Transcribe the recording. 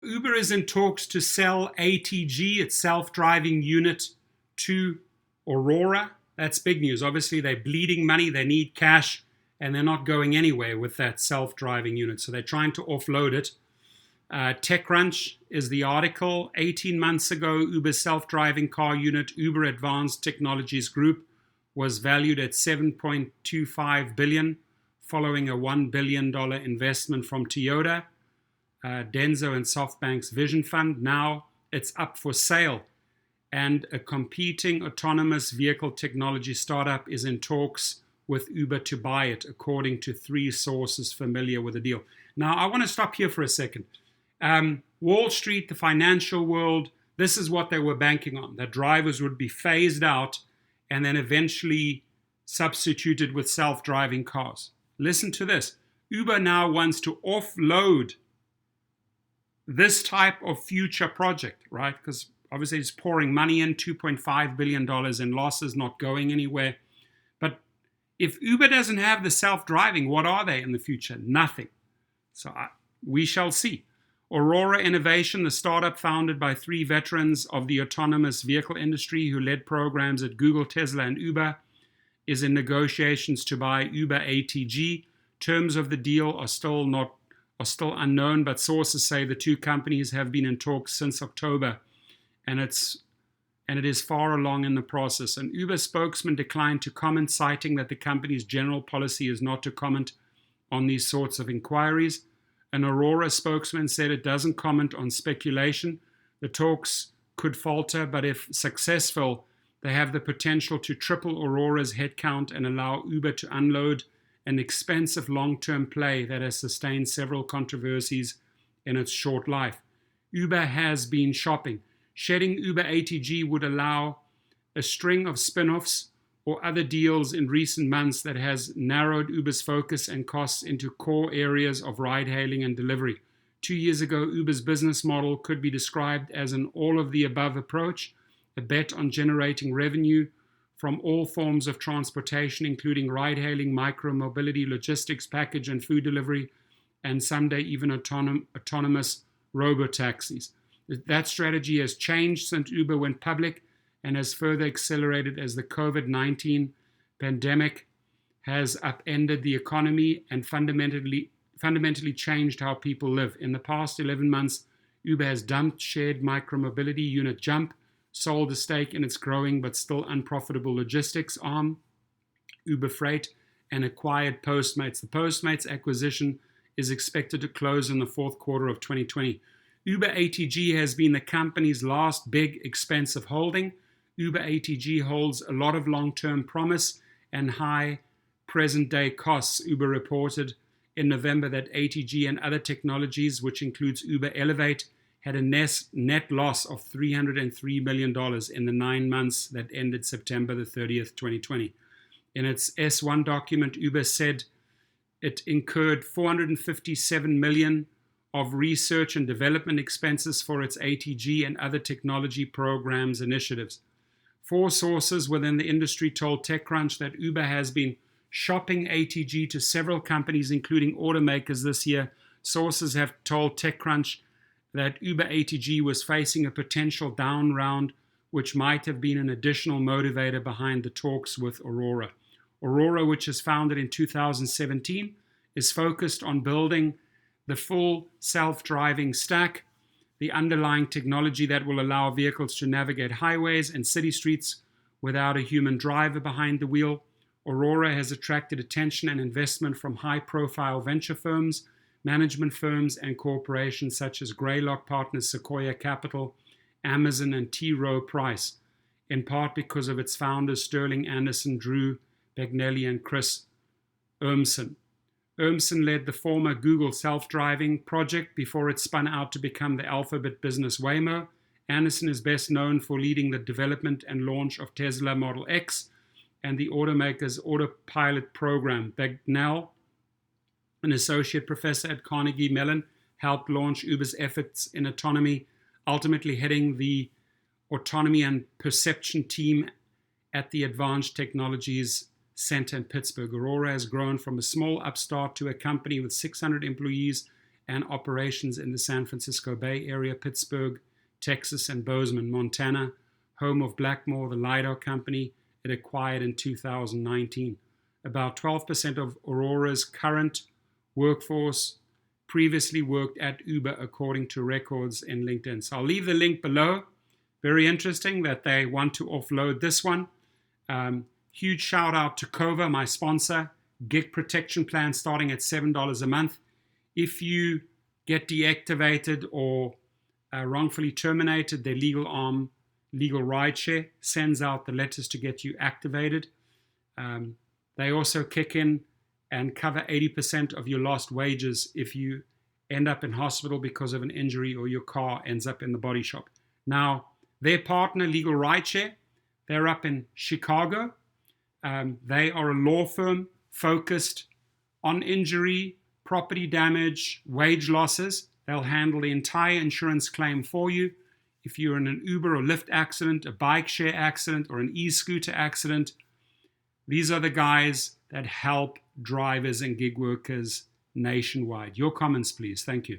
Uber is in talks to sell ATG, its self-driving unit, to Aurora. That's big news. Obviously, they're bleeding money, they need cash, and they're not going anywhere with that self-driving unit. So they're trying to offload it. TechCrunch is the article. 18 months ago, Uber's self-driving car unit, Uber Advanced Technologies Group, was valued at $7.25 billion, following a $1 billion investment from Toyota, Denso, and SoftBank's Vision Fund. Now it's up for sale, and a competing autonomous vehicle technology startup is in talks with Uber to buy it, according to 3 sources familiar with the deal. Now, I want to stop here for a second. Wall Street, the financial world, this is what they were banking on, that drivers would be phased out and then eventually substituted with self-driving cars. Listen to this. Uber now wants to offload this type of future project, right? Because obviously it's pouring money in, $2.5 billion in losses, not going anywhere. But if Uber doesn't have the self-driving, what are they in the future? Nothing. So we shall see. Aurora Innovation, the startup founded by 3 veterans of the autonomous vehicle industry who led programs at Google, Tesla, and Uber, is in negotiations to buy Uber ATG. Terms of the deal are still unknown, but sources say the 2 companies have been in talks since October, and it is far along in the process. An Uber spokesman declined to comment, citing that the company's general policy is not to comment on these sorts of inquiries. An Aurora spokesman said it doesn't comment on speculation. The talks could falter, but if successful, they have the potential to triple Aurora's headcount and allow Uber to unload an expensive long-term play that has sustained several controversies in its short life. Uber has been shopping. Shedding Uber ATG would allow a string of spin-offs or other deals in recent months that has narrowed Uber's focus and costs into core areas of ride-hailing and delivery. 2 years ago, Uber's business model could be described as an all-of-the-above approach, a bet on generating revenue from all forms of transportation, including ride-hailing, micro-mobility, logistics, package and food delivery, and someday even autonomous robo-taxis. That strategy has changed since Uber went public and has further accelerated as the COVID-19 pandemic has upended the economy and fundamentally changed how people live. In the past 11 months, Uber has dumped shared micromobility unit Jump, sold a stake in its growing but still unprofitable logistics arm, Uber Freight, and acquired Postmates. The Postmates acquisition is expected to close in the fourth quarter of 2020. Uber ATG has been the company's last big expensive holding. Uber ATG holds a lot of long-term promise and high present-day costs. Uber reported in November that ATG and other technologies, which includes Uber Elevate, had a net loss of $303 million in the 9 months that ended September the 30th, 2020. In its S1 document, Uber said it incurred $457 million of research and development expenses for its ATG and other technology programs initiatives. 4 sources within the industry told TechCrunch that Uber has been shopping ATG to several companies, including automakers, this year. Sources have told TechCrunch that Uber ATG was facing a potential down round, which might have been an additional motivator behind the talks with Aurora. Aurora, which was founded in 2017, is focused on building the full self-driving stack, the underlying technology that will allow vehicles to navigate highways and city streets without a human driver behind the wheel. Aurora has attracted attention and investment from high-profile venture firms, management firms, and corporations such as Greylock Partners, Sequoia Capital, Amazon, and T. Rowe Price, in part because of its founders Sterling Anderson, Drew Bagnelli, and Chris Urmson. Urmson led the former Google self-driving project before it spun out to become the Alphabet business Waymo. Anderson is best known for leading the development and launch of Tesla Model X and the automaker's autopilot program. Bagnell, an associate professor at Carnegie Mellon, helped launch Uber's efforts in autonomy, ultimately heading the autonomy and perception team at the Advanced Technologies Center in Pittsburgh. Aurora has grown from a small upstart to a company with 600 employees and operations in the San Francisco Bay Area, Pittsburgh, Texas, and Bozeman, Montana, home of Blackmore, the LiDAR company it acquired in 2019. About 12% of Aurora's current workforce previously worked at Uber, according to records in LinkedIn. So I'll leave the link below. Very interesting that they want to offload this one. Huge shout out to Cova, my sponsor. Gig protection plan starting at $7 a month. If you get deactivated or wrongfully terminated, their legal arm, Legal Rideshare, sends out the letters to get you activated. They also kick in and cover 80% of your lost wages if you end up in hospital because of an injury or your car ends up in the body shop. Now, their partner, Legal Rideshare, they're up in Chicago. They are a law firm focused on injury, property damage, wage losses. They'll handle the entire insurance claim for you. If you're in an Uber or Lyft accident, a bike share accident, or an e-scooter accident, these are the guys that help drivers and gig workers nationwide. Your comments, please. Thank you.